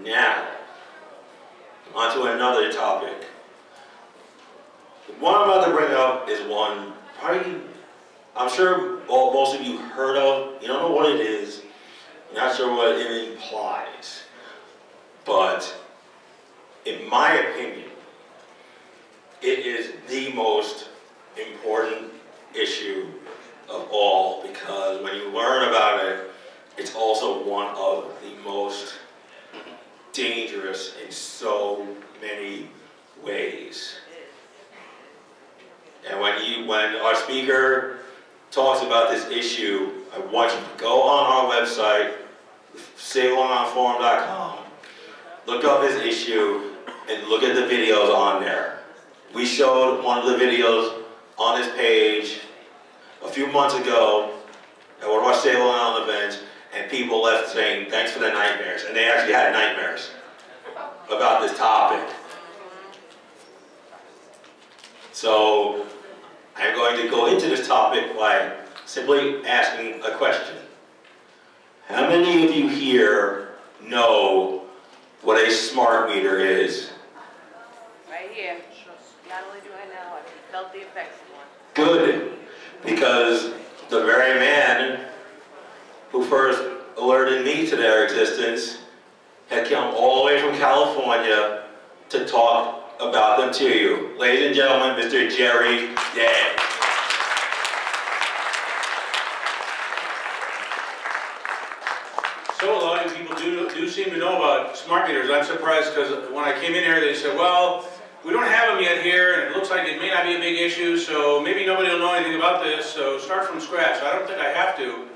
Now, on to another topic. The one I'm about to bring up is one probably, I'm sure most of you heard of. You don't know what it is. You're not sure what it implies. But in my opinion, it is the most important issue of all, because when you learn about it, it's also one of the most dangerous in so many ways. And when our speaker talks about this issue, I want you to go on our website, savealongonforum.com, look up this issue, and look at the videos on there. We showed one of the videos on this page a few months ago at one of our Save On events, and people left saying, thanks for the nightmares. And they actually had nightmares about this topic. So I'm going to go into this topic by simply asking a question. How many of you here know what a smart meter is? Right here. Not only do I know, I felt the effects of one. Good, because the very man who first alerted me to their existence had come all the way from California to talk about them to you. Ladies and gentlemen, Mr. Jerry Day. So a lot of people do seem to know about smart meters. I'm surprised because when I came in here, they said, well, we don't have them yet here, and it looks like it may not be a big issue, so maybe nobody will know anything about this, so start from scratch. I don't think I have to.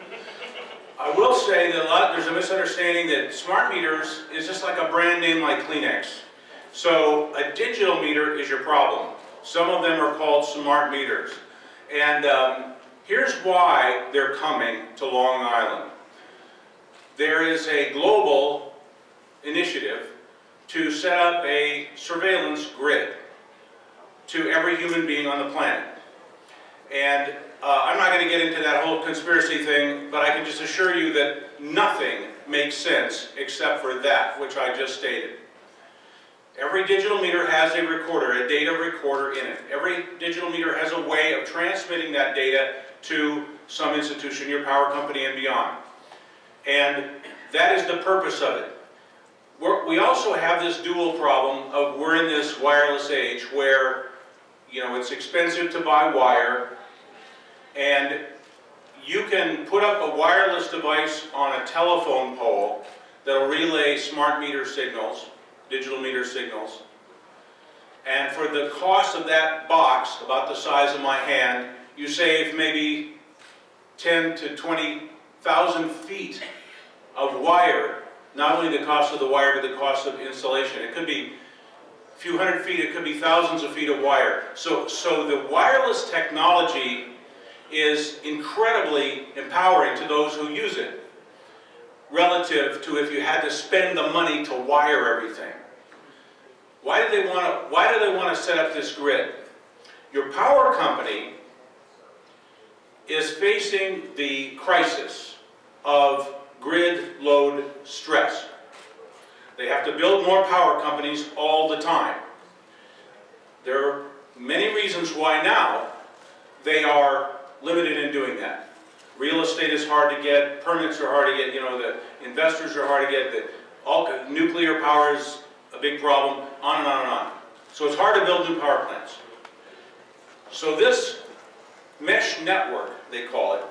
I will say that there's a misunderstanding that smart meters is just like a brand name like Kleenex. So a digital meter is your problem. Some of them are called smart meters. And here's why they're coming to Long Island. There is a global initiative to set up a surveillance grid to every human being on the planet. And I'm not going to get into that whole conspiracy thing, but I can just assure you that nothing makes sense except for that, which I just stated. Every digital meter has a recorder, a data recorder in it. Every digital meter has a way of transmitting that data to some institution, your power company and beyond. And that is the purpose of it. We also have this dual problem of we're in this wireless age where, you know, it's expensive to buy wire, and you can put up a wireless device on a telephone pole that'll relay smart meter signals, digital meter signals, and for the cost of that box, about the size of my hand, you save maybe 10 to 20,000 feet of wire. Not only the cost of the wire, but the cost of installation. It could be a few hundred feet, it could be thousands of feet of wire. So the wireless technology is incredibly empowering to those who use it, relative to if you had to spend the money to wire everything. Why do they want to set up this grid? Your power company is facing the crisis of grid load stress. They have to build more power companies all the time. There are many reasons why now they are limited in doing that. Real estate is hard to get, permits are hard to get, you know, the investors are hard to get, nuclear power is a big problem, on and on and on. So it's hard to build new power plants. So this mesh network, they call it,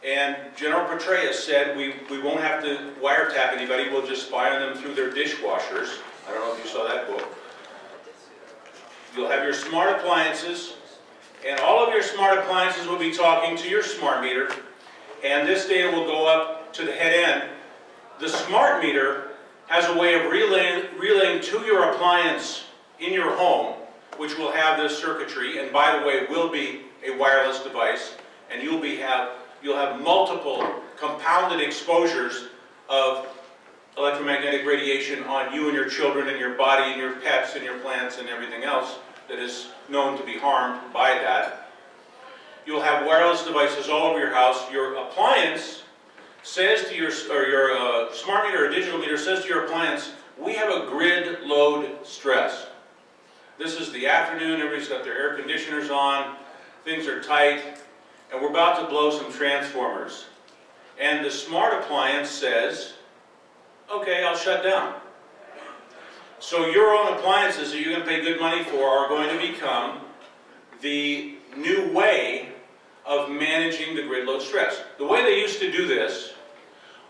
and General Petraeus said we won't have to wiretap anybody, we'll just spy on them through their dishwashers. I don't know if you saw that book. You'll have your smart appliances, and all of your smart appliances will be talking to your smart meter, and this data will go up to the head end. The smart meter has a way of relaying to your appliance in your home, which will have this circuitry, and by the way, will be a wireless device, and you'll have multiple compounded exposures of electromagnetic radiation on you and your children and your body and your pets and your plants and everything else that is known to be harmed by that. You'll have wireless devices all over your house. Your appliance says to your smart meter or digital meter says to your appliance, we have a grid load stress. This is the afternoon, everybody's got their air conditioners on, things are tight, and we're about to blow some transformers. And the smart appliance says, okay, I'll shut down. So your own appliances that you're going to pay good money for are going to become the new way of managing the grid load stress. The way they used to do this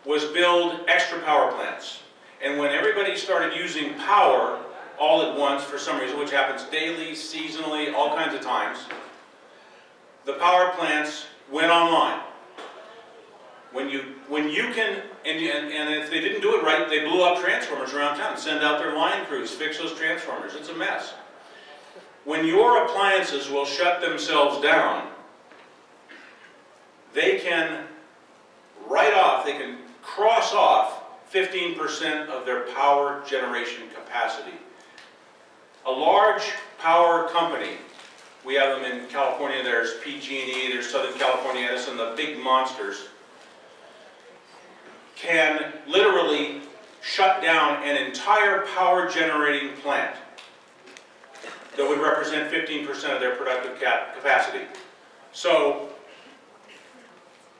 was build extra power plants. And when everybody started using power all at once for some reason, which happens daily, seasonally, all kinds of times, the power plants went online. When you can, and if they didn't do it right, they blew up transformers around town, send out their line crews, fix those transformers. It's a mess. When your appliances will shut themselves down, they can write off, they can cross off 15% of their power generation capacity. A large power company, we have them in California, there's PG&E, there's Southern California Edison, the big monsters, can literally shut down an entire power generating plant that would represent 15% of their productive capacity. So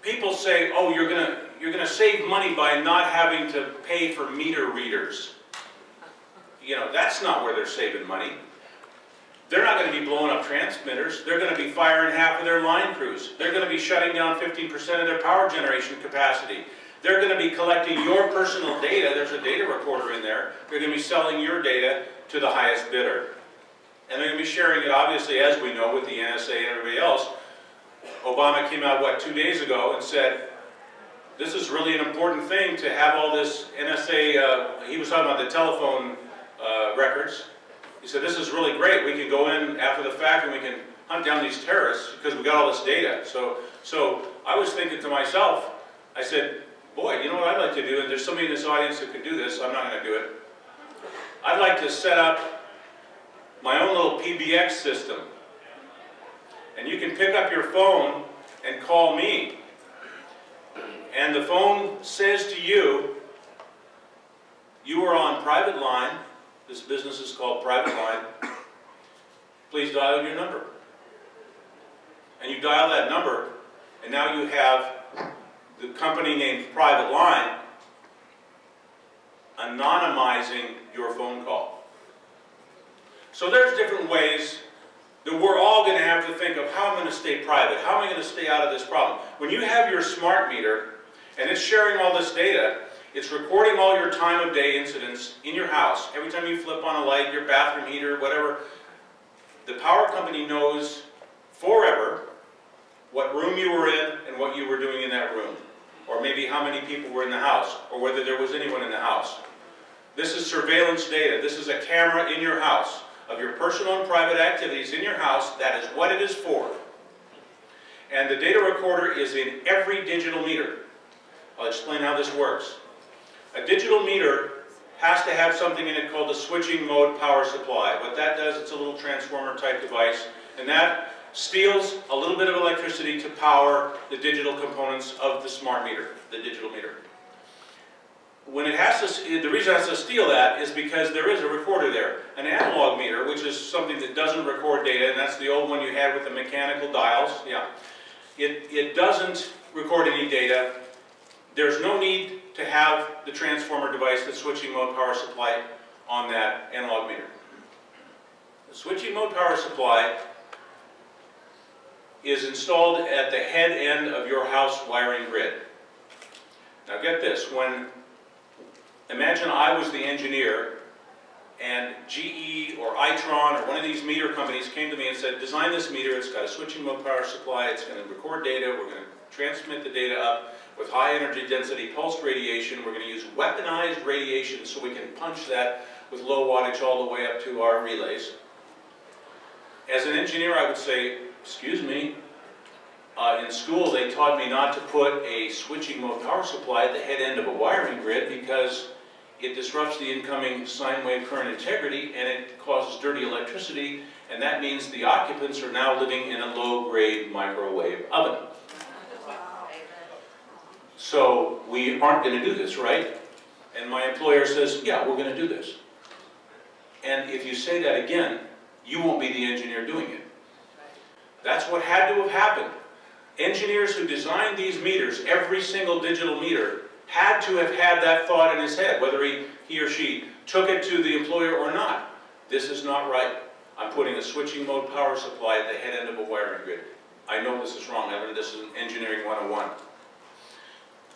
people say, oh, you're gonna save money by not having to pay for meter readers. You know, that's not where they're saving money. They're not going to be blowing up transmitters. They're going to be firing half of their line crews. They're going to be shutting down 15% of their power generation capacity. They're going to be collecting your personal data. There's a data recorder in there. They're going to be selling your data to the highest bidder. And they're going to be sharing it, obviously, as we know, with the NSA and everybody else. Obama came out, what, 2 days ago and said, this is really an important thing to have all this NSA, he was talking about the telephone records. He said, this is really great. We can go in after the fact and we can hunt down these terrorists because we got all this data. So I was thinking to myself, I said, boy, you know what I'd like to do, and there's somebody in this audience that could do this, so I'm not going to do it. I'd like to set up my own little PBX system. And you can pick up your phone and call me. And the phone says to you, you are on private line. This business is called private line. Please dial your number. And you dial that number, and now you have the company named Private Line anonymizing your phone call. So there's different ways that we're all going to have to think of how I'm going to stay private, how am I going to stay out of this problem. When you have your smart meter, and it's sharing all this data, it's recording all your time of day incidents in your house. Every time you flip on a light, your bathroom heater, whatever, the power company knows forever what room you were in and what you were doing in that room. Or maybe how many people were in the house, or whether there was anyone in the house. This is surveillance data. This is a camera in your house of your personal and private activities in your house. That is what it is for. And the data recorder is in every digital meter. I'll explain how this works. A digital meter has to have something in it called a switching mode power supply. What that does, it's a little transformer type device, and that steals a little bit of electricity to power the digital components of the smart meter, the digital meter. When it has to, the reason it has to steal that is because there is a recorder there. An analog meter, which is something that doesn't record data, and that's the old one you had with the mechanical dials, yeah. It doesn't record any data. There's no need to have the transformer device, the switching mode power supply, on that analog meter. The switching mode power supply is installed at the head end of your house wiring grid. Now get this, imagine I was the engineer and GE or Itron or one of these meter companies came to me and said, design this meter, it's got a switching mode power supply, it's going to record data, we're going to transmit the data up with high energy density pulsed radiation, we're going to use weaponized radiation so we can punch that with low wattage all the way up to our relays. As an engineer, I would say, excuse me, in school they taught me not to put a switching mode power supply at the head end of a wiring grid because it disrupts the incoming sine wave current integrity and it causes dirty electricity, and that means the occupants are now living in a low-grade microwave oven. So we aren't going to do this, right? And my employer says, yeah, we're going to do this. And if you say that again, you won't be the engineer doing it. That's what had to have happened. Engineers who designed these meters, every single digital meter, had to have had that thought in his head, whether he or she took it to the employer or not. This is not right. I'm putting a switching mode power supply at the head end of a wiring grid. I know this is wrong. I learned this in Engineering 101.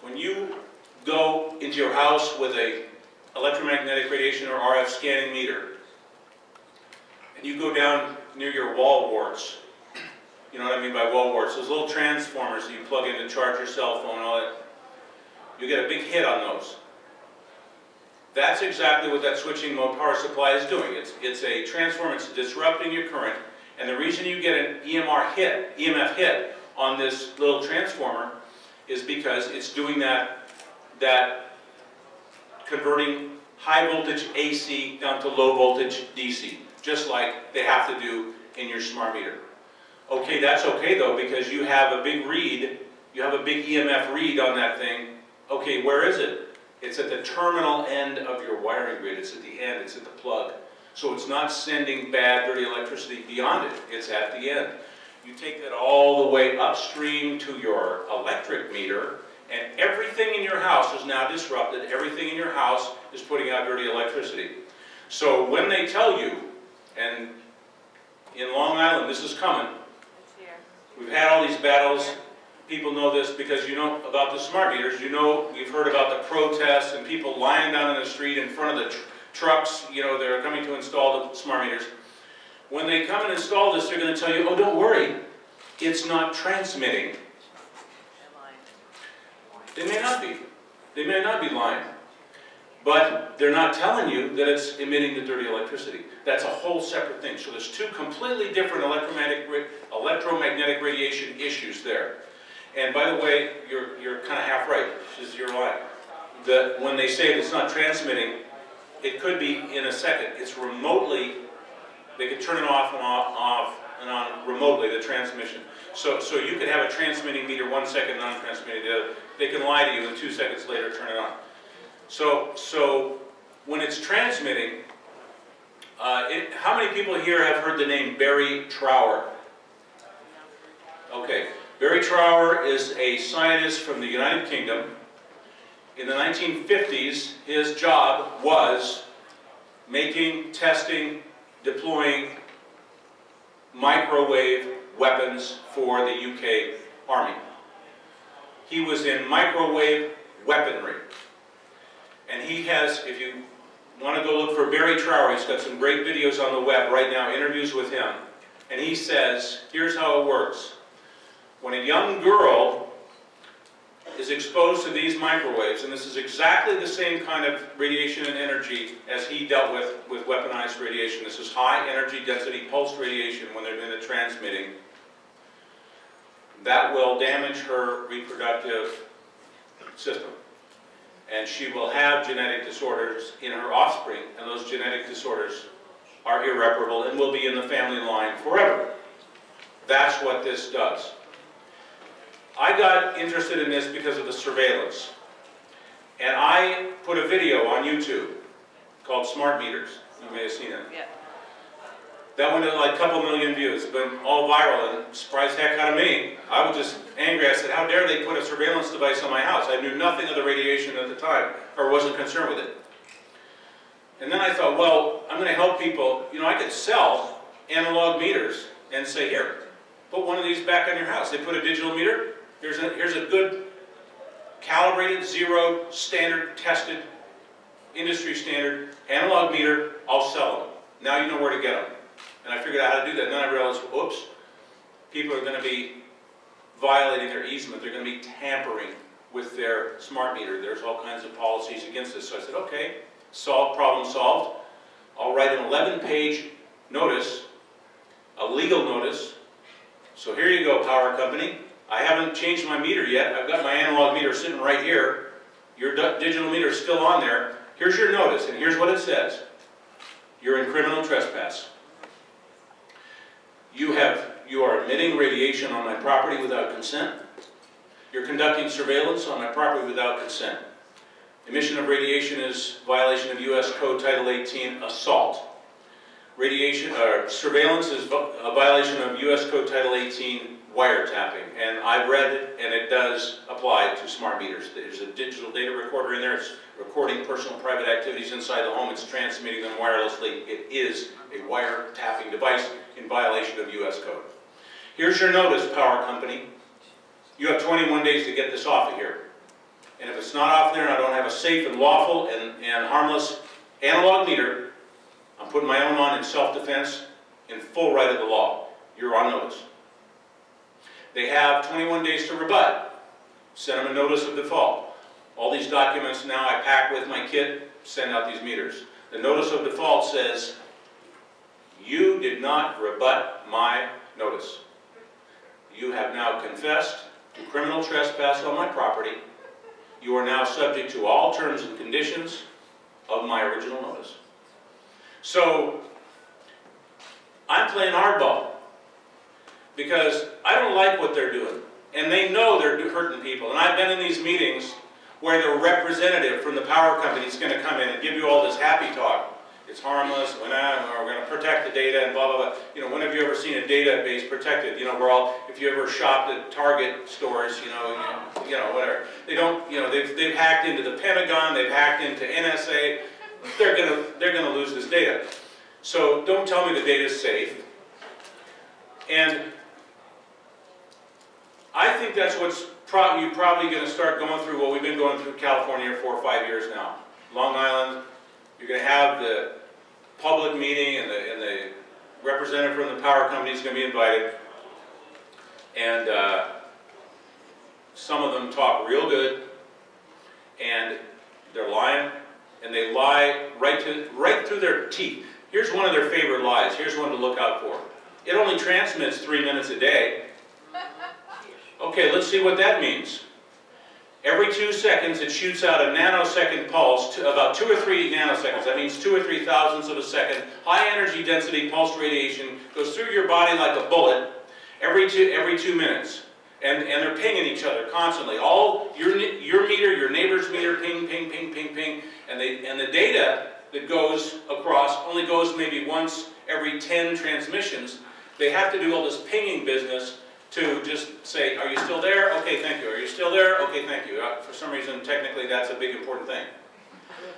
When you go into your house with a electromagnetic radiation or RF scanning meter, and you go down near your wall warts, you know what I mean by wall warts, those little transformers that you plug in to charge your cell phone and all that, you get a big hit on those. That's exactly what that switching mode power supply is doing. It's a transformer, it's disrupting your current, and the reason you get an EMF hit on this little transformer is because it's doing that converting high voltage AC down to low voltage DC, just like they have to do in your smart meter. Okay, that's okay though, because you have a big read, you have a big EMF read on that thing. Okay, where is it? It's at the terminal end of your wiring grid. It's at the end, it's at the plug. So it's not sending bad, dirty electricity beyond it. It's at the end. You take that all the way upstream to your electric meter, and everything in your house is now disrupted. Everything in your house is putting out dirty electricity. So when they tell you, and in Long Island, this is coming. We've had all these battles. People know this because you know about the smart meters. You know, you've heard about the protests and people lying down in the street in front of the trucks. You know, they're coming to install the smart meters. When they come and install this, they're going to tell you, oh, don't worry, it's not transmitting. They may not be. They may not be lying. But they're not telling you that it's emitting the dirty electricity. That's a whole separate thing. So there's two completely different electromagnetic radiation issues there. And by the way, you're kind of half right. This is your line. When they say it's not transmitting, it could be in a second. It's remotely, they could turn it off and on remotely, the transmission. So you could have a transmitting meter 1 second, non-transmitting the other. They can lie to you and 2 seconds later turn it on. So when it's transmitting, how many people here have heard the name Barry Trower? Okay, Barry Trower is a scientist from the United Kingdom. In the 1950s, his job was making, testing, deploying microwave weapons for the UK Army. He was in microwave weaponry. And he has, if you want to go look for Barry Trower, he's got some great videos on the web right now, interviews with him. And he says, here's how it works. When a young girl is exposed to these microwaves, and this is exactly the same kind of radiation and energy as he dealt with weaponized radiation. This is high energy density pulsed radiation when they're in the transmitting. That will damage her reproductive system. And she will have genetic disorders in her offspring, and those genetic disorders are irreparable and will be in the family line forever. That's what this does. I got interested in this because of the surveillance. And I put a video on YouTube called Smart Meters. You may have seen it. Yeah. That went to like a couple million views. It's been all viral and surprised the heck out of me. I was just angry. I said, how dare they put a surveillance device on my house? I knew nothing of the radiation at the time, or wasn't concerned with it. And then I thought, well, I'm going to help people. You know, I could sell analog meters and say, here, put one of these back on your house. They put a digital meter. Here's a good calibrated, zeroed, standard, tested, industry standard analog meter. I'll sell them. Now you know where to get them. And I figured out how to do that. And then I realized, oops, people are going to be violating their easement. They're going to be tampering with their smart meter. There's all kinds of policies against this. So I said, okay, problem solved. I'll write an 11-page notice, a legal notice. So here you go, power company. I haven't changed my meter yet. I've got my analog meter sitting right here. Your digital meter is still on there. Here's your notice, and here's what it says. You're in criminal trespass. You are emitting radiation on my property without consent. You're conducting surveillance on my property without consent. Emission of radiation is violation of U.S. Code Title 18, assault. Surveillance is a violation of U.S. Code Title 18, wiretapping. And I've read it, and it does apply to smart meters. There's a digital data recorder in there. It's recording personal and private activities inside the home. It's transmitting them wirelessly. It is a wiretapping device in violation of U.S. Code. Here's your notice, power company. You have 21 days to get this off of here. And if it's not off there and I don't have a safe and lawful and harmless analog meter, I'm putting my own on in self-defense in full right of the law. You're on notice. They have 21 days to rebut. Send them a notice of default. All these documents now I pack with my kit, send out these meters. The notice of default says, you did not rebut my notice. You have now confessed to criminal trespass on my property. You are now subject to all terms and conditions of my original notice. So, I'm playing hardball because I don't like what they're doing. And they know they're hurting people. And I've been in these meetings where the representative from the power company is going to come in and give you all this happy talk. It's harmless, we're going to protect the data and blah, blah, blah. You know, when have you ever seen a database protected? You know, if you ever shopped at Target stores, you know, whatever. They don't, you know, they've hacked into the Pentagon, they've hacked into NSA. They're gonna lose this data. So don't tell me the data's safe. And I think that's what's you're probably going to start going through what we've been going through California for 4 or 5 years now. Long Island, you're going to have the public meeting and the representative from the power company is going to be invited. And some of them talk real good, and they're lying, and they lie right through their teeth. Here's one of their favorite lies. Here's one to look out for. It only transmits 3 minutes a day. Okay, let's see what that means. Every 2 seconds, it shoots out a nanosecond pulse, to about 2 or 3 nanoseconds. That means 2 or 3 thousandths of a second. High energy density pulse radiation goes through your body like a bullet every 2 minutes. And they're pinging each other constantly. All your meter, your neighbor's meter, ping, ping, ping, ping, ping. And the data that goes across only goes maybe once every 10 transmissions. They have to do all this pinging business to just say, are you still there? Okay, thank you. Are you still there? Okay, thank you. For some reason, technically, that's a big important thing.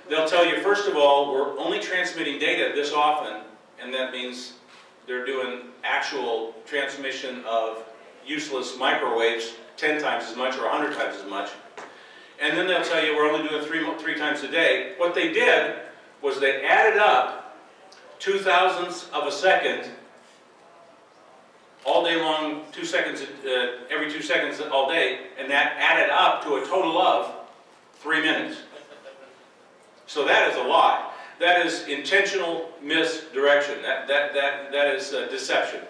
They'll tell you, first of all, we're only transmitting data this often, and that means they're doing actual transmission of useless microwaves 10 times as much or 100 times as much. And then they'll tell you we're only doing three times a day. What they did was they added up 2 thousandths of a second all day long, 2 seconds, every 2 seconds all day, and that added up to a total of 3 minutes. So that is a lie. That is intentional misdirection. That is deception.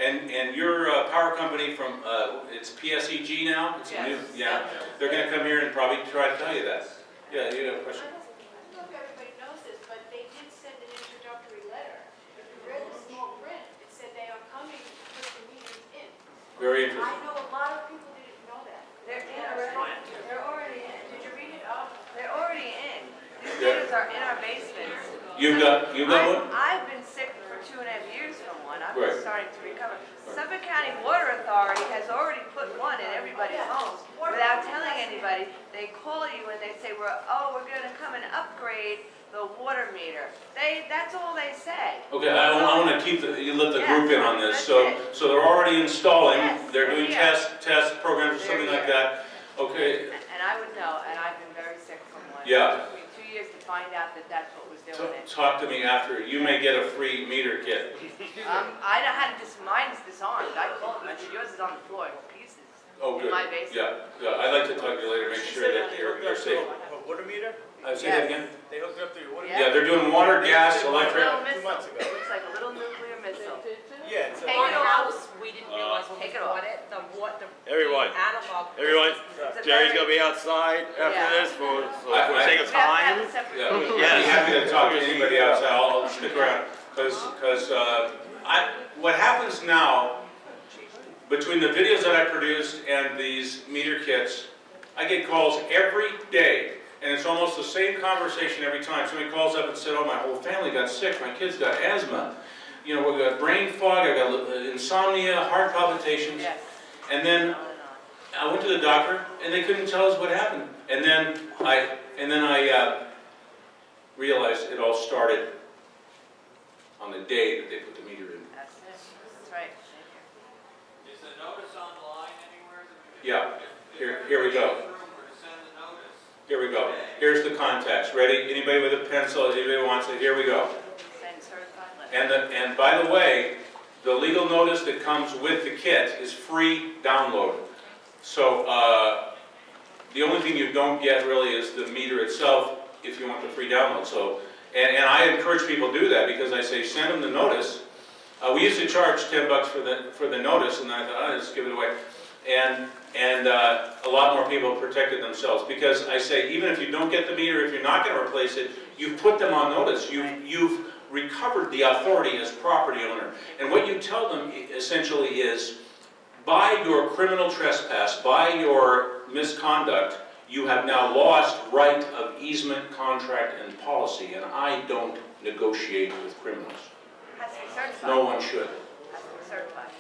And your power company from, it's PSEG now? It's yes. New, yeah. They're going to come here and probably try to tell you that. Yeah, you have a question? I don't know if everybody knows this, but they did send an introductory letter. If you read the small print, it said they are coming to put the meters in. Very interesting. I know a lot of people didn't know that. They're in already. They're already in. Did you read it up? They're already in. These meters are in our basements. You've got one? I've been sick for 2.5 years from one. I'm Right. just starting to recover. Suffolk County Water Authority has already put one in everybody's homes without telling anybody. They call you and they say, we're going to come and upgrade the water meter. That's all they say. Okay, I want to keep you let the group in on this. That's So it. so they're already installing. Yes, They're doing yeah. test programs or something like that. Okay. And I would know, and I've been very sick from one. Yeah. It took me 2 years to find out that that's what was doing it. Talk to me after. You may get a free meter kit. I know how to mine's disarmed. I called them. I said, yours is on the floor in pieces. Oh, good. In my basement. Yeah. I'd like to talk to you later. Make sure that you're safe. A water meter? Say that again? They hooked it up to your water Yeah, they're doing water, gas, A electric. little 2 missile. months ago. It looks like a little nuclear missile. meter? Yeah, it's Take a, it off. We didn't realize when we Take it off. bought it, the Everyone. analog. It's a Jerry's very- gonna be outside after Yeah. this for the I- sake of We have to have time. a separate Yeah, room. I'd be happy to talk to anybody outside. I'll stick around because what happens now between the videos that I produced and these meter kits, I get calls every day. And it's almost the same conversation every time. Somebody calls up and said, oh, my whole family got sick, my kids got asthma. You know, we got brain fog, I got insomnia, heart palpitations. Yes. And then I went to the doctor and they couldn't tell us what happened. And then I realized it all started on the day that they put the meter in. That's it. That's right. Is the notice online anywhere? Yeah. Here we go. Here we go. Here's the context. Ready? Anybody with a pencil? Anybody wants it? Here we go. Send certified letter. And by the way, the legal notice that comes with the kit is free download. So the only thing you don't get really is the meter itself if you want the free download. So and I encourage people to do that because I say send them the notice. We used to charge $10 for the notice, and I thought, oh, just give it away. And a lot more people protected themselves because I say even if you don't get the meter, if you're not going to replace it, you've put them on notice. You've recovered the authority as property owner. And what you tell them essentially is, by your criminal trespass, by your misconduct, you have now lost right of easement, contract, and policy. And I don't negotiate with criminals. Has to be certified. No one should. Has to be certified.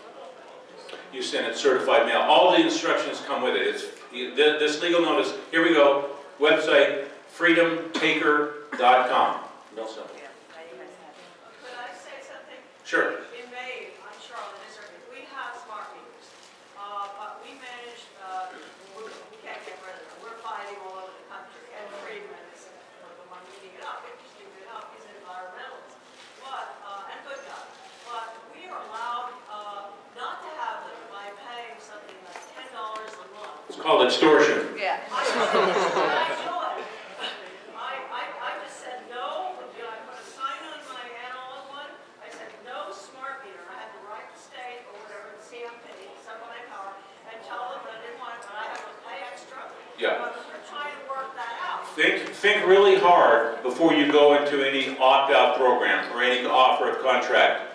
You send it certified mail. All the instructions come with it. It's this legal notice. Here we go. Website freedomtaker.com. Real simple. Yeah. Now you guys have it. Could I say something? Sure. In May, on Charlotte District, we have smart meters, but we manage, we can't get rid of them. We're fighting all over the country, and Freedom is the one leading it up. If you leave it up, he's an environmentalist, but, and good guy. But we are allowed not to have them by paying something like $10 a month. It's called extortion. Yeah. I know it. I just said no. You know, I put a sign on my analog one. I said no smart meter. I had to write the state or whatever, the CMP, supplement power, and tell them that I didn't want it, but I have to pay extra. Yeah. But we're trying to work that out. Think really hard before you go into any opt-out program or any offer of contract.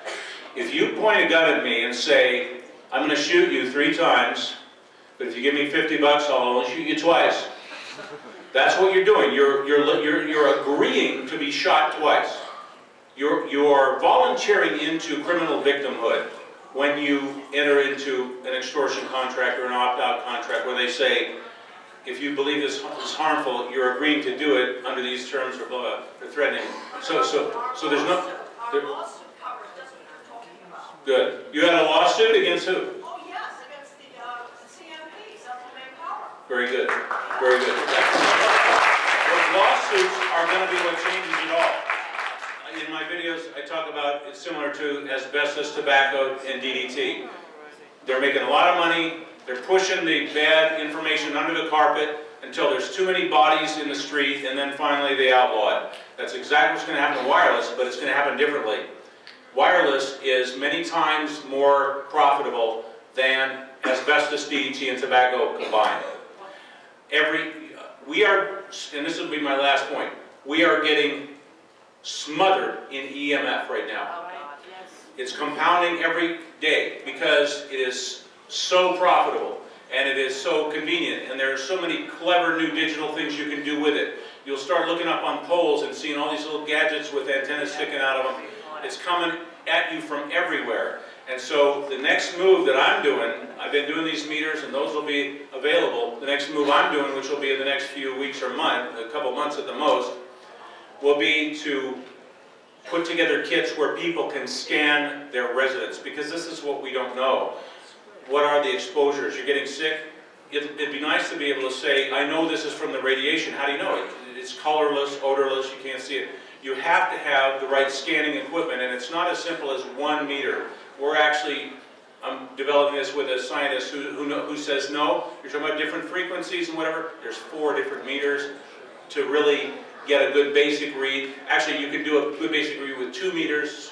If you point a gun at me and say, I'm going to shoot you 3 times, but if you give me $50, I'll only shoot you twice. That's what you're doing. You're agreeing to be shot twice. You're volunteering into criminal victimhood when you enter into an extortion contract or an opt-out contract where they say, if you believe this is harmful, you're agreeing to do it under these terms or blah, they're threatening. So there's no... Our lawsuit covers just what you're talking about. Good. You had a lawsuit against who? Oh, yes, against the CMP, supplement power. Very good. Very good. Those lawsuits are going to be what changes it all. In my videos, I talk about it's similar to asbestos, tobacco, and DDT. They're making a lot of money. They're pushing the bad information under the carpet until there's too many bodies in the street, and then finally they outlaw it. That's exactly what's going to happen in wireless, but it's going to happen differently. Wireless is many times more profitable than asbestos, DDT, and tobacco combined. We are, and this will be my last point, we are getting smothered in EMF right now. Oh, God, yes. It's compounding every day because it is so profitable and it is so convenient, and there are so many clever new digital things you can do with it. You'll start looking up on poles and seeing all these little gadgets with antennas sticking out of them. It's coming at you from everywhere. And so the next move that I'm doing, I've been doing these meters and those will be available. The next move I'm doing, which will be in the next few weeks or month, a couple months at the most, will be to put together kits where people can scan their residents, because this is what we don't know. What are the exposures? You're getting sick? It'd be nice to be able to say, I know this is from the radiation. How do you know it? It's colorless, odorless, you can't see it. You have to have the right scanning equipment, and it's not as simple as 1 meter. We're actually, I'm developing this with a scientist who says, no, you're talking about different frequencies and whatever. There's 4 different meters to really get a good basic read. Actually, you can do a good basic read with 2 meters.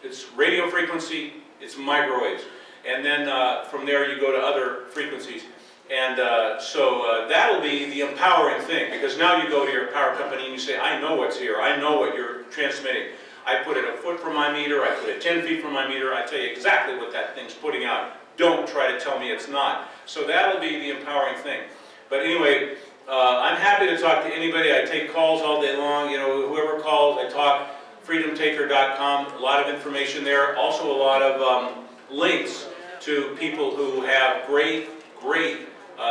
It's radio frequency, it's microwaves. And then from there you go to other frequencies. And so that'll be the empowering thing, because now you go to your power company and you say, I know what's here, I know what you're transmitting. I put it a foot from my meter, I put it 10 feet from my meter, I tell you exactly what that thing's putting out don't try to tell me it's not. So that'll be the empowering thing. But anyway, I'm happy to talk to anybody. I take calls all day long. You know, whoever calls, I talk. freedomtaker.com, a lot of information there. Also a lot of links to people who have great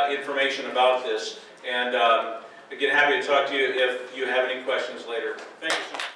information about this. And again, happy to talk to you if you have any questions later. Thank you so much.